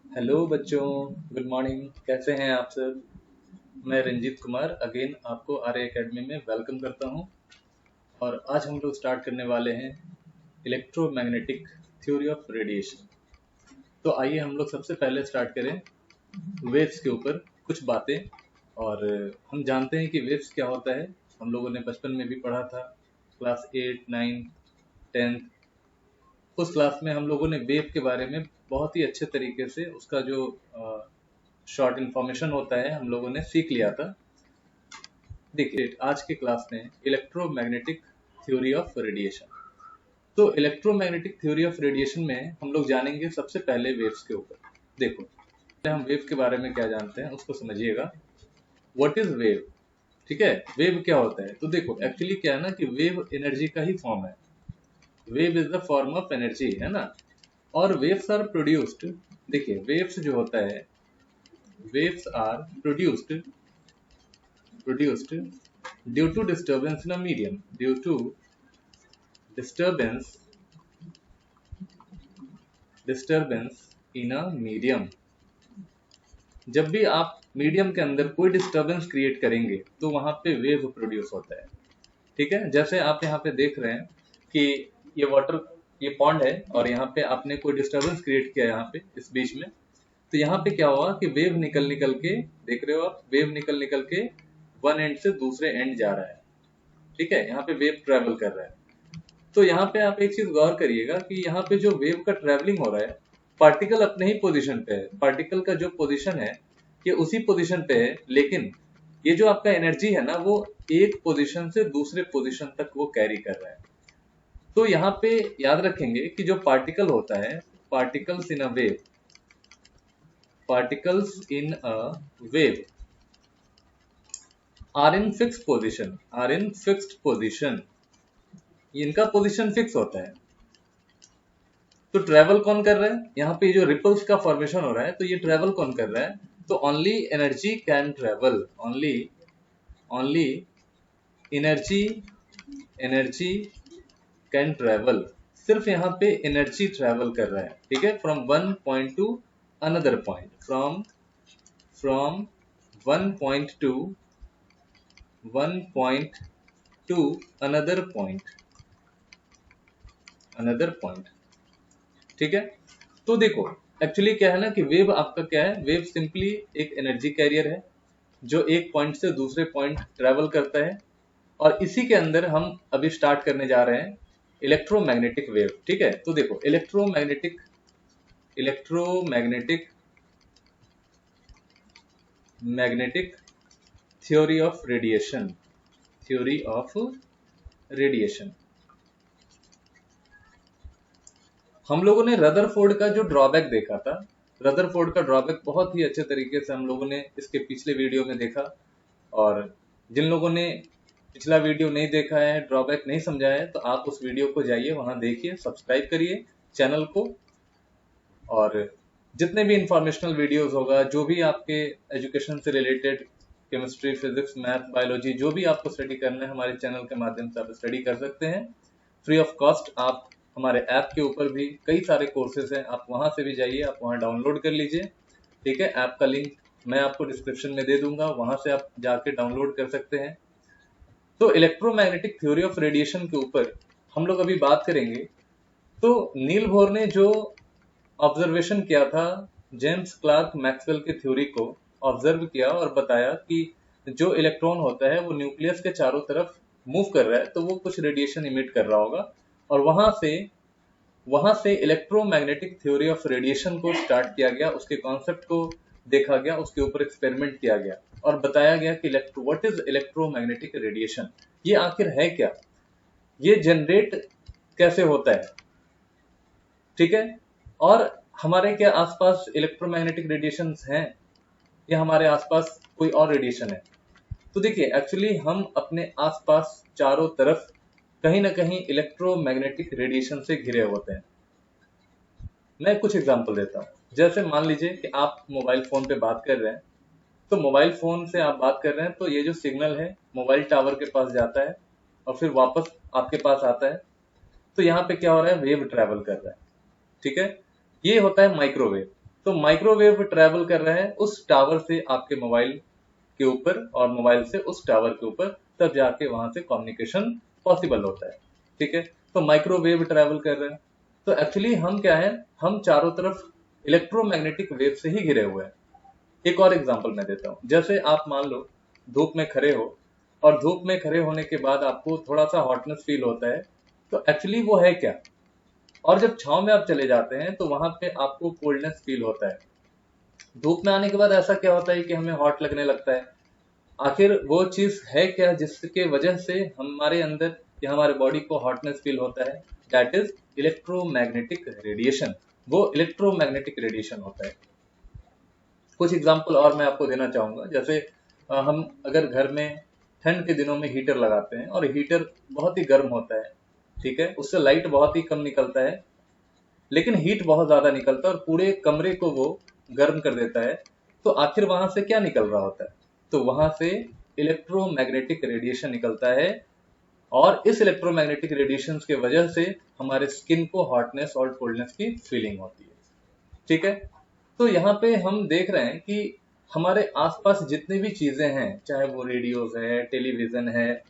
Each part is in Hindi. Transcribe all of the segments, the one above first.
हेलो बच्चों, गुड मॉर्निंग। कैसे हैं आप सब? मैं रंजीत कुमार अगेन आपको आर्य एकेडमी में वेलकम करता हूं। और आज हम लोग स्टार्ट करने वाले हैं इलेक्ट्रोमैग्नेटिक थ्योरी ऑफ रेडिएशन। तो आइए हम लोग सबसे पहले स्टार्ट करें वेव्स के ऊपर कुछ बातें। और हम जानते हैं कि वेव्स क्या होता है। हम लोगों ने बचपन में भी पढ़ा था, क्लास 8, 9, 10 उस क्लास में हम लोगों ने वेव के बारे में बहुत ही अच्छे तरीके से उसका जो शॉर्ट इन्फॉर्मेशन होता है हम लोगों ने सीख लिया था। देखिए आज के क्लास में इलेक्ट्रोमैग्नेटिक थ्योरी ऑफ रेडिएशन। तो इलेक्ट्रोमैग्नेटिक थ्योरी ऑफ रेडिएशन में हम लोग जानेंगे सबसे पहले वेव्स के ऊपर। देखो पहले हम वेव के बारे में क्या जानते हैं उसको समझिएगा। What is wave? ठीक है, वेव क्या होता है? तो देखो एक्चुअली क्या है ना कि वेव एनर्जी का ही फॉर्म है। Wave is the form of energy, है ना। और वेव्स आर प्रोड्यूस्ड। देखिए वेव्स जो होता है, waves are produced due to disturbance in a medium, due to disturbance disturbance in a medium। जब भी आप मीडियम के अंदर कोई डिस्टरबेंस क्रिएट करेंगे तो वहां पे वेव प्रोड्यूस होता है। ठीक है, जैसे आप यहाँ पे देख रहे हैं कि ये वाटर, ये पॉन्ड है और यहाँ पे आपने कोई डिस्टरबेंस क्रिएट किया यहाँ पे इस बीच में। तो यहाँ पे क्या हुआ कि वेव निकल निकल के, देख रहे हो आप, वेव निकल निकल के वन एंड से दूसरे एंड जा रहा है। ठीक है, यहाँ पे वेव ट्रेवल कर रहा है। तो यहाँ पे आप एक चीज गौर करिएगा कि यहाँ पे जो वेव का ट्रेवलिंग हो रहा है, पार्टिकल अपने ही पोजीशन पे है। पार्टिकल का जो पोजीशन है ये उसी पोजीशन पे है, लेकिन ये जो आपका एनर्जी है ना वो एक पोजीशन से दूसरे पोजीशन तक वो कैरी कर रहा है। तो यहाँ पे याद रखेंगे कि जो पार्टिकल होता है, particles in a wave, particles in a wave are in fixed position, are in fixed position. इनका पोजीशन फिक्स होता है। तो ट्रेवल कौन कर रहा है? यहाँ पे जो रिपल्स का फॉर्मेशन हो रहा है तो ये ट्रेवल कौन कर रहा है? तो only energy can travel, only only energy energy can travel. सिर्फ यहाँ पे एनर्जी ट्रेवल कर रहा है। ठीक है, from one point two another point, from from one point two one point two another point, another point. ठीक है, तो देखो एक्चुअली क्या है ना कि वेव आपका क्या है, वेव सिंपली एक एनर्जी कैरियर है जो एक पॉइंट से दूसरे पॉइंट ट्रेवल करता है। और इसी के अंदर हम अभी स्टार्ट करने जा रहे हैं इलेक्ट्रोमैग्नेटिक वेव। ठीक है, तो देखो electromagnetic electromagnetic magnetic theory of radiation, theory of radiation. हम लोगों ने रदरफोर्ड का जो ड्रॉबैक देखा था, रदरफोर्ड का ड्रॉबैक बहुत ही अच्छे तरीके से हम लोगों ने इसके पिछले वीडियो में देखा। और जिन लोगों ने पिछला वीडियो नहीं देखा है, ड्रॉबैक नहीं समझा है, तो आप उस वीडियो को जाइए, वहां देखिए, सब्सक्राइब करिए चैनल को। और जितने भी इंफॉर्मेशनल वीडियोस होगा, जो भी आपके एजुकेशन से related, chemistry, physics, math, biology, जो भी आपको स्टडी करना है हमारे चैनल के माध्यम से आप स्टडी कर सकते हैं फ्री ऑफ कॉस्ट। आप हमारे ऐप के ऊपर भी कई सारे कोर्सेज हैं, आप वहां से भी जाइए, आप वहां डाउनलोड कर लीजिए। ठीक है, ऐप का लिंक मैं आपको डिस्क्रिप्शन में दे दूंगा, वहां से आप जाके डाउनलोड कर सकते हैं। तो इलेक्ट्रोमैग्नेटिक थ्योरी ऑफ रेडिएशन के ऊपर हम लोग अभी बात करेंगे। तो नील बोर ने जो ऑब्जर्वेशन किया था, जेम्स क्लार्क मैक्सवेल के थ्योरी को ऑब्जर्व किया और बताया कि जो इलेक्ट्रॉन होता है वो न्यूक्लियस के चारों तरफ मूव कर रहा है, तो वो कुछ रेडिएशन इमिट कर रहा होगा। और वहां से इलेक्ट्रोमैग्नेटिक थ्योरी ऑफ रेडिएशन को स्टार्ट किया गया, उसके कॉन्सेप्ट को देखा गया, उसके ऊपर एक्सपेरिमेंट किया गया और बताया गया कि व्हाट इज इलेक्ट्रोमैग्नेटिक रेडिएशन, ये आखिर है क्या, ये जनरेट कैसे होता है। ठीक है, और हमारे क्या आसपास इलेक्ट्रोमैग्नेटिक रेडिएशन हैं या हमारे आसपास कोई और रेडिएशन है? तो देखिए एक्चुअली हम अपने आसपास चारों तरफ कहीं ना कहीं इलेक्ट्रोमैग्नेटिक रेडिएशन से घिरे होते हैं। मैं कुछ एग्जांपल देता हूँ। जैसे मान लीजिए कि आप मोबाइल फोन पे बात कर रहे हैं, तो मोबाइल फोन से आप बात कर रहे हैं तो ये जो सिग्नल है मोबाइल टावर के पास जाता है और फिर वापस आपके पास आता है। तो यहाँ पे क्या हो रहा है, वेव ट्रेवल कर रहा है। ठीक है, ये होता है माइक्रोवेव। तो माइक्रोवेव ट्रेवल कर रहा है उस टावर से आपके मोबाइल के ऊपर और मोबाइल से उस टावर के ऊपर, तब जाके वहां से कम्युनिकेशन पॉसिबल होता है। ठीक है, तो माइक्रोवेव ट्रेवल कर रहे हैं। तो एक्चुअली हम क्या है, हम चारों तरफ इलेक्ट्रोमैग्नेटिक वेव से ही घिरे हुए हैं। एक और एग्जांपल मैं देता हूं, जैसे आप मान लो धूप में खड़े हो और धूप में खड़े होने के बाद आपको थोड़ा सा हॉटनेस फील होता है, तो एक्चुअली वो है क्या, और जब छांव में आप चले जाते हैं तो वहां पे आपको कोल्डनेस फील होता है। धूप में आने के बाद ऐसा क्या होता है कि हमें हॉट लगने लगता है, आखिर वो चीज है क्या जिसके वजह से हमारे अंदर या हमारे बॉडी को हॉटनेस फील होता है? That is electromagnetic radiation. वो इलेक्ट्रोमैग्नेटिक रेडिएशन होता है। कुछ एग्जांपल और मैं आपको देना चाहूंगा, जैसे हम अगर घर में ठंड के दिनों में हीटर लगाते हैं और हीटर बहुत ही गर्म होता है, ठीक है, उससे लाइट बहुत ही कम निकलता है, लेकिन हीट बहुत ज्यादा निकलता है और पूरे कमरे को वो गर्म कर देता है। तो आखिर वहां से क्या निकल रहा होता है? तो वहां से इलेक्ट्रोमैग्नेटिक रेडिएशन निकलता है, और इस इलेक्ट्रोमैग्नेटिक रेडिएशन की वजह से हमारे स्किन को हॉटनेस और कोल्डनेस की फीलिंग होती है। ठीक है, तो यहाँ पे हम देख रहे हैं कि हमारे आसपास जितनी भी चीजें हैं, चाहे वो रेडियोज है, टेलीविजन है,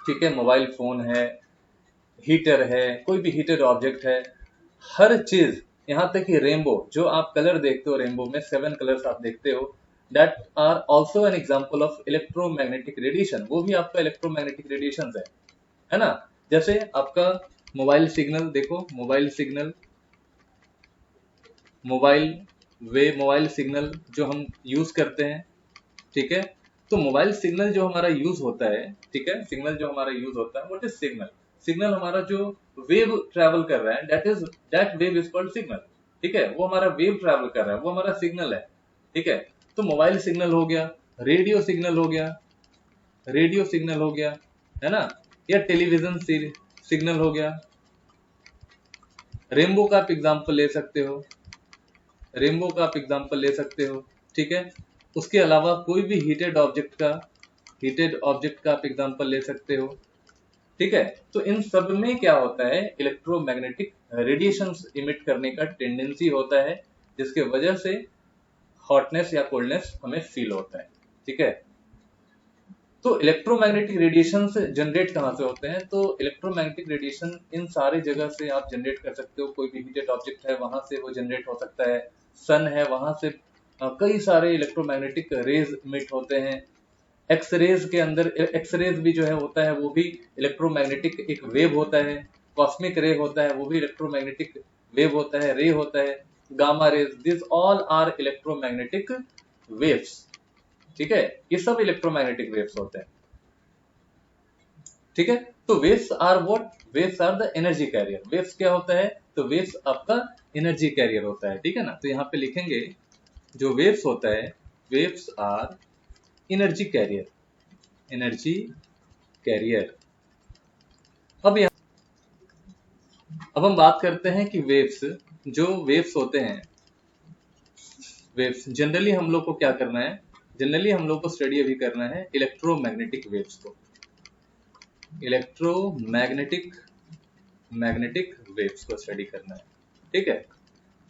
ठीक है, मोबाइल फोन है, हीटर है, कोई भी हीटेड ऑब्जेक्ट है, हर चीज, यहाँ तक कि रेनबो, जो आप कलर देखते हो, रेनबो में 7 कलर्स आप देखते हो, that are also an example of electromagnetic radiation. वो भी आपका इलेक्ट्रोमैग्नेटिक रेडिएशन है ना। जैसे आपका मोबाइल सिग्नल देखो, मोबाइल सिग्नल जो हम यूज करते हैं, ठीक है, तो मोबाइल सिग्नल जो हमारा यूज होता है, ठीक है, सिग्नल जो हमारा यूज होता है, व्हाट इज सिग्नल? सिग्नल हमारा जो वेव ट्रैवल कर रहा है, that wave is called signal. ठीक है, वो हमारा वेव ट्रैवल कर रहा है, वो हमारा सिग्नल है। ठीक है, तो मोबाइल सिग्नल हो गया, रेडियो सिग्नल हो गया, है ना, या टेलीविजन सिग्नल हो गया। रेनबो का आप एग्जाम्पल ले सकते हो, ठीक है। उसके अलावा कोई भी हीटेड ऑब्जेक्ट का आप एग्जाम्पल ले सकते हो, ठीक है। तो इन सब में क्या होता है, इलेक्ट्रोमैग्नेटिक रेडिएशन इमिट करने का टेंडेंसी होता है, जिसके वजह से हॉटनेस या कोल्डनेस हमें फील होता है। ठीक है, तो इलेक्ट्रोमैग्नेटिक रेडिएशन जनरेट कहाँ से होते हैं? तो इलेक्ट्रोमैग्नेटिक रेडिएशन इन सारी जगह से आप जनरेट कर सकते हो। कोई भी हीटेड ऑब्जेक्ट है वहां से वो जनरेट हो सकता है, सन है वहां से कई सारे इलेक्ट्रोमैग्नेटिक रेज इमिट होते हैं। एक्सरेज भी जो है होता है वो भी इलेक्ट्रोमैग्नेटिक एक वेव होता है। कॉस्मिक रे होता है, वो भी इलेक्ट्रोमैग्नेटिक वेव होता है, रे होता है। Gamma rays, this all are electromagnetic waves. ठीक है, ये सब इलेक्ट्रोमैग्नेटिक वेव्स होते हैं। ठीक है, तो waves are what? Waves are the energy carrier. Waves क्या होता है? तो वेव्स आपका एनर्जी कैरियर होता है। ठीक है ना, तो यहाँ पे लिखेंगे जो वेव्स होता है, वेव्स आर एनर्जी कैरियर, अब हम बात करते हैं कि वेव्स होते हैं, वेव्स जनरली हम लोग को क्या करना है, जनरली हम लोग को स्टडी अभी करना है इलेक्ट्रोमैग्नेटिक वेव्स को, मैग्नेटिक वेव्स को स्टडी करना है। ठीक है,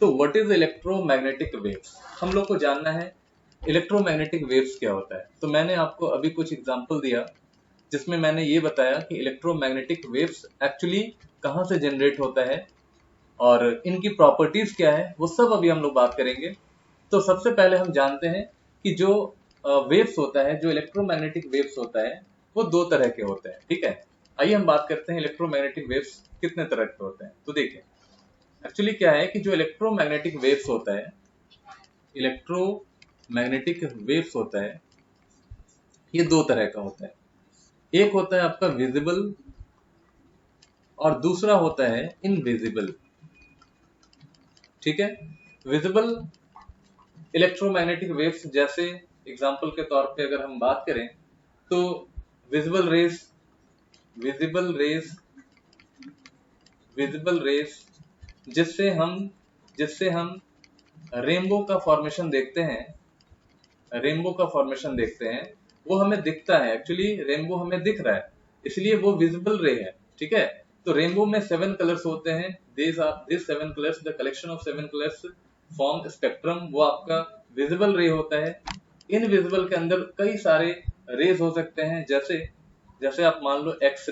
तो व्हाट इज इलेक्ट्रोमैग्नेटिक वेव्स, हम लोग को जानना है इलेक्ट्रोमैग्नेटिक वेव्स क्या होता है। तो मैंने आपको अभी कुछ एग्जांपल दिया जिसमें मैंने ये बताया कि इलेक्ट्रोमैग्नेटिक वेव्स एक्चुअली कहाँ से जनरेट होता है और इनकी प्रॉपर्टीज क्या है, वो सब अभी हम लोग बात करेंगे। तो सबसे पहले हम जानते हैं कि जो वेव्स होता है, जो इलेक्ट्रोमैग्नेटिक वेव्स होता है, वो दो तरह के होते हैं। ठीक है, आइए हम बात करते हैं इलेक्ट्रोमैग्नेटिक वेव्स कितने तरह के होते हैं। तो देखिए एक्चुअली क्या है कि जो इलेक्ट्रोमैग्नेटिक वेव्स होता है, ये दो तरह का होता है। एक होता है आपका विजिबल और दूसरा होता है इनविजिबल। ठीक है, विजिबल इलेक्ट्रोमैग्नेटिक वेव्स, जैसे एग्जांपल के तौर पे अगर हम बात करें तो विजिबल रेस जिससे हम रेनबो का फॉर्मेशन देखते हैं, वो हमें दिखता है। एक्चुअली रेनबो हमें दिख रहा है, इसलिए वो विजिबल रे है। ठीक है, तो रेनबो में 7 कलर्स होते हैं, this 7 colours, the collection of 7 colours form spectrum वो आपका विजिबल रे होता है। इनविजिबल के अंदर कई सारे रेज हो सकते हैं, जैसे जैसे आप मान लो X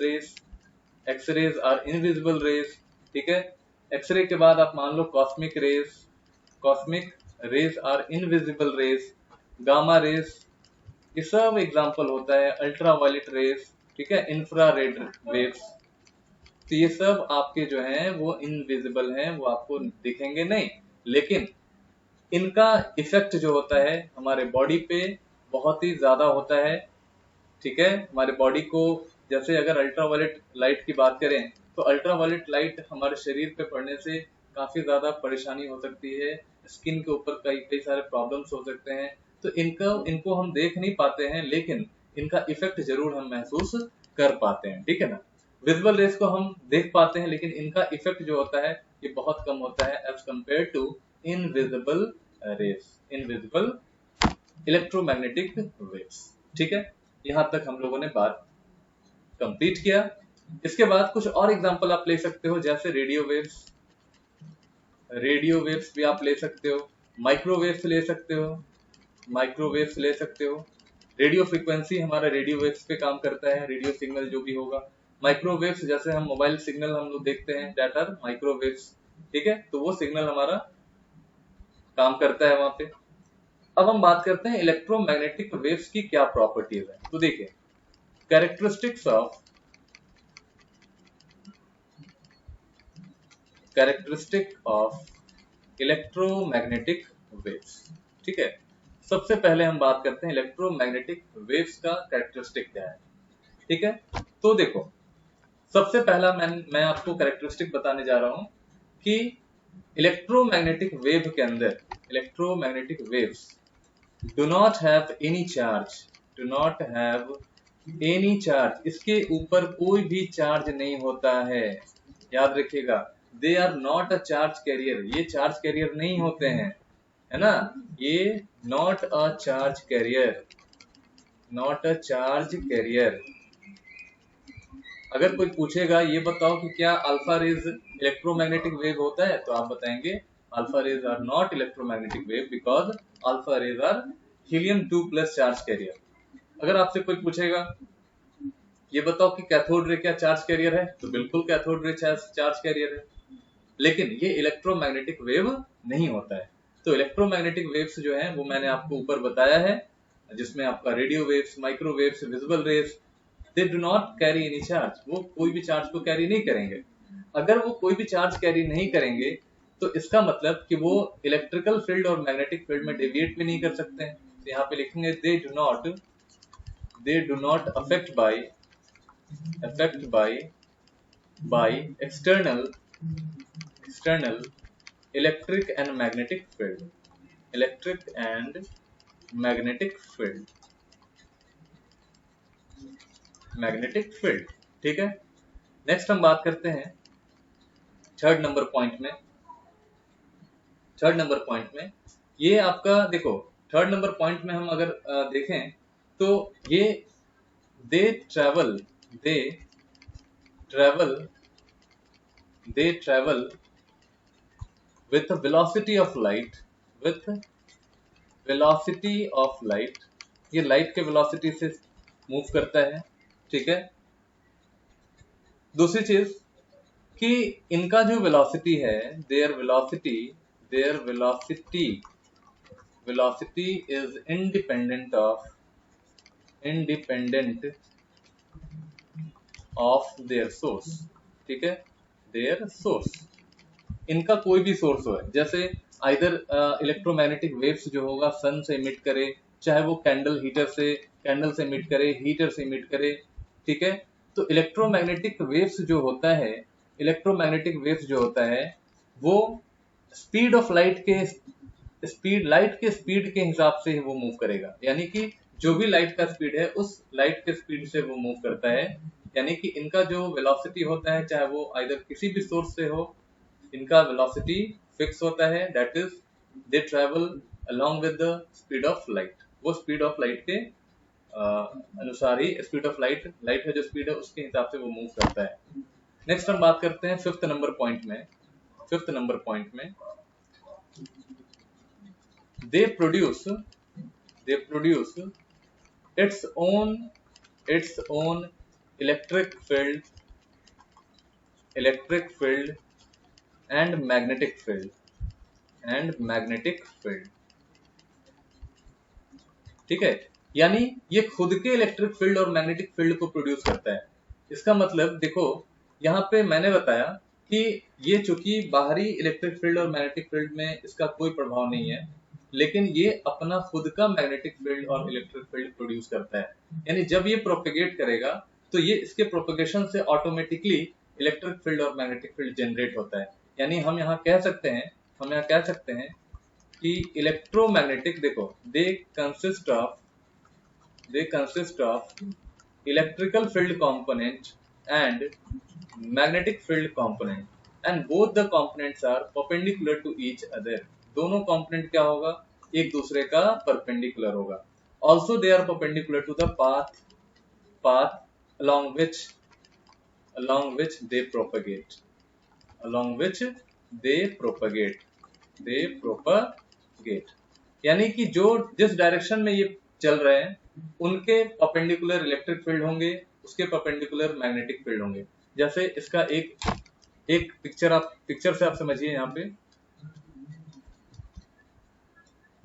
rays are invisible rays, ठीक है। एक्सरे के बाद आप मान लो cosmic rays are invisible rays, gamma rays, ये सब एग्जांपल होता है, अल्ट्रावायलेट रेज, ठीक है, इंफ्रारेड वेव्स। तो ये सब आपके जो हैं वो इनविजिबल हैं, वो आपको दिखेंगे नहीं, लेकिन इनका इफेक्ट जो होता है हमारे बॉडी पे बहुत ही ज्यादा होता है, ठीक है। हमारे बॉडी को, जैसे अगर अल्ट्रावायलेट लाइट की बात करें तो अल्ट्रावायलेट लाइट हमारे शरीर पे पड़ने से काफी ज्यादा परेशानी हो सकती है, स्किन के ऊपर कई कई सारे प्रॉब्लम्स हो सकते हैं। तो इनको हम देख नहीं पाते हैं, लेकिन इनका इफेक्ट जरूर हम महसूस कर पाते हैं, ठीक है ना। विजुअल रेस को हम देख पाते हैं, लेकिन इनका इफेक्ट जो होता है ये बहुत कम होता है as compared to invisible rays, invisible electromagnetic waves, ठीक है। यहां तक हम लोगों ने बात कंप्लीट किया। इसके बाद कुछ और एग्जांपल आप ले सकते हो, जैसे रेडियो वेव्स भी आप ले सकते हो, माइक्रोवेव्स ले सकते हो, माइक्रोवेव्स ले सकते हो। रेडियो फ्रीक्वेंसी हमारा रेडियो वेव्स पे काम करता है, रेडियो सिग्नल जो भी होगा। माइक्रोवेव्स जैसे हम मोबाइल सिग्नल हम लोग देखते हैं, दैट आर माइक्रोवेव्स, ठीक है, तो वो सिग्नल हमारा काम करता है वहां पे। अब हम बात करते हैं इलेक्ट्रोमैग्नेटिक वेव्स की क्या प्रॉपर्टीज है। तो देखिए, कैरेक्टरिस्टिक्स ऑफ इलेक्ट्रोमैग्नेटिक वेव्स, ठीक है। सबसे पहले हम बात करते हैं इलेक्ट्रोमैग्नेटिक वेव्स का कैरेक्टरिस्टिक क्या है, ठीक है। तो देखो, सबसे पहला मैं आपको कैरेक्टरिस्टिक बताने जा रहा हूं कि इलेक्ट्रोमैग्नेटिक वेव के अंदर, electromagnetic waves do not have any charge, इसके ऊपर कोई भी चार्ज नहीं होता है, याद रखिएगा। They are not a charge carrier, ये चार्ज कैरियर नहीं होते हैं, है ना, ये नॉट अ चार्ज कैरियर। अगर कोई पूछेगा ये बताओ कि क्या अल्फा रेज इलेक्ट्रोमैग्नेटिक वेव होता है, तो आप बताएंगे alpha rays are not electromagnetic wave because alpha rays are हीलियम-2+ चार्ज कैरियर। अगर आपसे कोई पूछेगा ये बताओ कि कैथोड रे क्या चार्ज कैरियर है, तो बिल्कुल कैथोड रे चार्ज कैरियर है, लेकिन ये इलेक्ट्रोमैग्नेटिक वेव नहीं होता है। तो इलेक्ट्रोमैग्नेटिक वेव्स जो हैं वो मैंने आपको ऊपर बताया है, जिसमें आपका radio waves, microwaves, visible raise, they do not carry any charge, वो कोई भी चार्ज को कैरी नहीं करेंगे। अगर वो कोई भी चार्ज कैरी नहीं करेंगे तो इसका मतलब कि वो इलेक्ट्रिकल फील्ड और मैग्नेटिक फील्ड में डेविएट भी नहीं कर सकते हैं। तो यहाँ पे लिखेंगे they do not affect by external electric and magnetic field, ठीक है। नेक्स्ट हम बात करते हैं थर्ड नंबर पॉइंट में। ये आपका देखो, थर्ड नंबर पॉइंट में हम अगर देखें तो ये they travel with the velocity of light, ये लाइट के वेलोसिटी से मूव करता है, ठीक है। दूसरी चीज कि इनका जो वेलोसिटी है, there velocity is independent of their source, ठीक है, देयर सोर्स। इनका कोई भी सोर्स हो, जैसे आइदर इलेक्ट्रोमैग्नेटिक वेव्स जो होगा सन से इमिट करे, चाहे वो कैंडल से इमिट करे, हीटर से इमिट करे, ठीक है। तो इलेक्ट्रोमैग्नेटिक वेव्स जो होता है वो स्पीड ऑफ लाइट के स्पीड के हिसाब से वो मूव करेगा, यानी कि जो भी लाइट का स्पीड है उस लाइट के स्पीड से वो मूव करता है। यानी कि इनका जो वेलोसिटी होता है, चाहे वो आइदर किसी भी सोर्स से हो, इनका वेलोसिटी फिक्स होता है, that is they travel along with the speed of light. वो स्पीड ऑफ लाइट के अनुसार ही, स्पीड ऑफ लाइट है जो स्पीड है उसके हिसाब से वो मूव करता है। नेक्स्ट हम बात करते हैं फिफ्थ नंबर पॉइंट में। they produce its own electric field and magnetic field ठीक है। यानी ये खुद के इलेक्ट्रिक फील्ड और मैग्नेटिक फील्ड को प्रोड्यूस करता है। इसका मतलब देखो, यहाँ पे मैंने बताया कि ये चूंकि बाहरी इलेक्ट्रिक फील्ड और मैग्नेटिक फील्ड में इसका कोई प्रभाव नहीं है, लेकिन ये अपना खुद का मैग्नेटिक फील्ड और इलेक्ट्रिक फील्ड प्रोड्यूस करता है। यानी जब ये प्रोपेगेट करेगा तो ये इसके प्रोपेगेशन से ऑटोमेटिकली इलेक्ट्रिक फील्ड और मैग्नेटिक फील्ड जनरेट होता है। यानी हम यहाँ कह सकते हैं कि इलेक्ट्रोमैग्नेटिक, देखो, they consist of electrical field component and magnetic field component, and both the components are perpendicular to each other. दोनों कंपोनेंट क्या होगा, एक दूसरे का परपेंडिकुलर होगा। Also they are perpendicular to the path along which they propagate यानी कि जो जिस डायरेक्शन में ये चल रहे हैं उनके परपेंडिकुलर इलेक्ट्रिक फील्ड होंगे, उसके परपेंडिकुलर मैग्नेटिक फील्ड होंगे। जैसे इसका एक पिक्चर से आप समझिए। यहाँ पे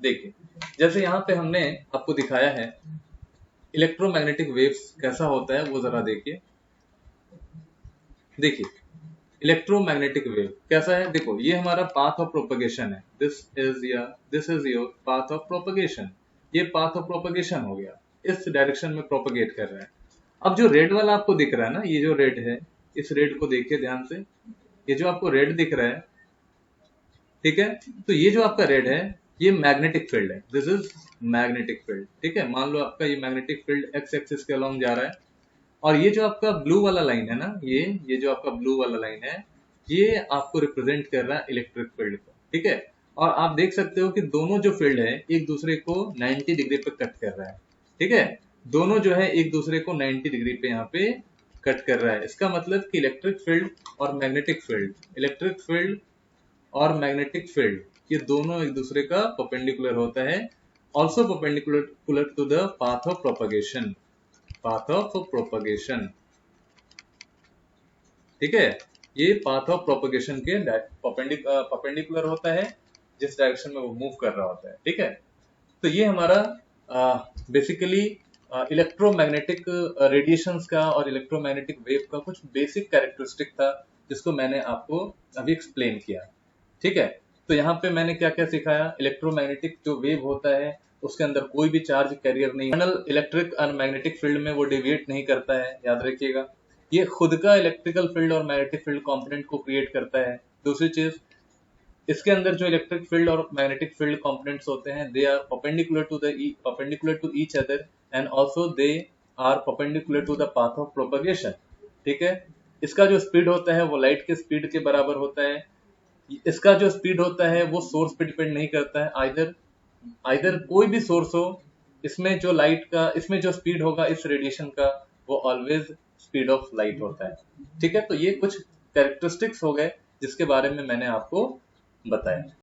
देखिए, जैसे यहाँ पे हमने आपको दिखाया है इलेक्ट्रोमैग्नेटिक वेव्स कैसा होता है, वो जरा देखिए। इलेक्ट्रोमैग्नेटिक वेव कैसा है, देखो, ये हमारा पाथ ऑफ प्रोपगेशन है। This is your path of propagation. ये पाथ ऑफ प्रोपगेशन हो गया, इस डायरेक्शन में प्रोपगेट कर रहा है। अब जो रेड वाला आपको दिख रहा है ना, ये जो रेड है, इस रेड को देखिए ध्यान से। ये जो आपको रेड दिख रहा है, ठीक है, तो ये जो आपका रेड है ये मैग्नेटिक फील्ड है। दिस इज मैग्नेटिक फील्ड, ठीक है। मान लो आपका ये मैग्नेटिक फील्ड एक्स एक्सिस के अलोंग जा रहा है, और ये जो आपका ब्लू वाला लाइन है ना, ये जो आपका ब्लू वाला लाइन है, ये आपको रिप्रेजेंट कर रहा है इलेक्ट्रिक फील्ड को, ठीक है। और आप देख सकते हो कि दोनों जो फील्ड है एक दूसरे को 90 डिग्री पे कट कर रहा है, ठीक है। दोनों जो है एक दूसरे को 90 डिग्री पे यहाँ पे कट कर रहा है। इसका मतलब कि इलेक्ट्रिक फील्ड और मैग्नेटिक फील्ड ये दोनों एक दूसरे का परपेंडिकुलर होता है। Also perpendicular to the path of propagation, ठीक है। ये पाथ ऑफ प्रोपगेशन के परपेंडिकुलर होता है, जिस डायरेक्शन में वो मूव कर रहा होता है, ठीक है। तो ये हमारा बेसिकली इलेक्ट्रोमैग्नेटिक रेडिएशंस का और इलेक्ट्रोमैग्नेटिक वेव का कुछ बेसिक कैरेक्टरिस्टिक था, जिसको मैंने आपको अभी एक्सप्लेन किया, ठीक है। तो यहाँ पे मैंने क्या क्या सिखाया, इलेक्ट्रोमैग्नेटिक जो वेव होता है उसके अंदर कोई भी चार्ज कैरियर नहीं, एक्सटर्नल इलेक्ट्रिक और मैग्नेटिक फील्ड में वो डेविएट नहीं करता है, याद रखिएगा। ये खुद का इलेक्ट्रिकल फील्ड और मैग्नेटिक फील्ड कंपोनेंट को क्रिएट करता है। दूसरी चीज, इसके अंदर जो इलेक्ट्रिक फील्ड और मैग्नेटिक फील्ड कंपोनेंट्स होते हैं, they are perpendicular to each other and also they are perpendicular to the path of propagation, ठीक है। इसका जो स्पीड होता है वो लाइट के स्पीड के बराबर होता है। इसका जो स्पीड होता है वो सोर्स पे डिपेंड नहीं करता है, आइदर कोई भी सोर्स हो, इसमें जो स्पीड होगा इस रेडिएशन का, वो ऑलवेज स्पीड ऑफ लाइट होता है, ठीक है। तो ये कुछ कैरेक्टरिस्टिक्स हो गए जिसके बारे में मैंने आपको बताया।